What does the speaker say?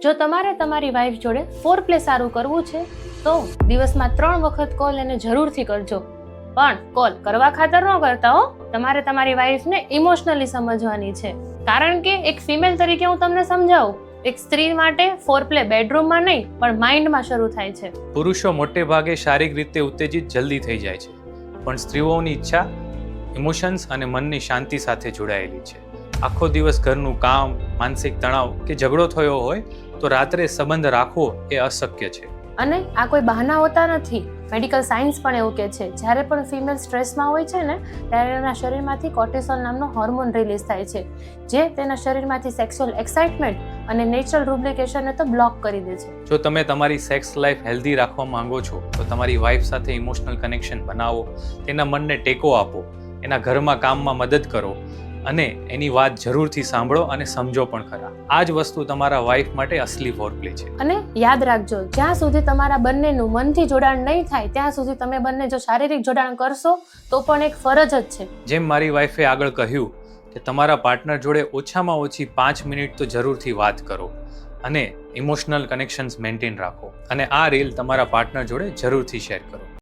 જો તમારે તમારી વાઈફ જોડે ફોરપ્લે સારું કરવું છે તો દિવસમાં 3 વખત કોલ એને જરૂરથી કરજો. પણ કોલ કરવા ખાતર ન કરતા હો. તમારે તમારી વાઈફને ઇમોશનલી સમજવાની છે. કારણ કે એક ફિમેલ તરીકે હું તમને સમજાવું, એક સ્ત્રી માટે ફોરપ્લે બેડરૂમમાં નહીં પણ માઇન્ડમાં શરૂ થાય છે. પુરુષો મોટે ભાગે શારીરિક રીતે ઉત્તેજિત જલ્દી થઈ જાય છે, પણ સ્ત્રીઓની ઈચ્છા ઇમોશન્સ અને મનની શાંતિ સાથે જોડાયેલી છે. આખો દિવસ ઘરનું કામ, માનસિક તણાવ કે ઝઘડો થયો હોય તો રાત્રે સંબંધ રાખવો એ અશક્ય છે. અને આ કોઈ બહાના હોતા નથી. મેડિકલ સાયન્સ પણ એવું કહે છે, જ્યારે પણ ફિમેલ સ્ટ્રેસમાં હોય છે ને ત્યારે એના શરીરમાંથી કોર્ટિસોલ નામનો હોર્મોન રિલીઝ થાય છે, જે તેના શરીરમાંથી સેક્સ્યુઅલ એક્સાઇટમેન્ટ અને નેચરલ રુબ્રિકેશનને તો બ્લોક કરી દે છે. જો તમે તમારી સેક્સ લાઈફ હેલ્ધી રાખવા માંગો છો તો તમારી વાઈફ સાથે ઇમોશનલ કનેક્શન બનાવો, તેના મનને ટેકો આપો, એના ઘરમાં કામમાં મદદ કરો અને એની વાત જરૂરથી સાંભળો અને સમજો પણ ખરા. આ જ વસ્તુ તમારા વાઈફ માટે અસલી ફોરપ્લે છે. અને યાદ રાખજો, જ્યાં સુધી તમારા બંનેનું મનથી જોડાણ નહીં થાય ત્યાં સુધી તમે બંને જો શારીરિક જોડાણ કરશો તો પણ એક ફરજ જ છે. જેમ મારી વાઈફે આગળ કહ્યું કે તમારા પાર્ટનર જોડે ઓછામાં ઓછી 5 મિનિટ તો જરૂરથી વાત કરો અને ઇમોશનલ કનેક્શન્સ મેન્ટેન રાખો, અને આ રીલ તમારા પાર્ટનર જોડે જરૂરથી શેર કરો.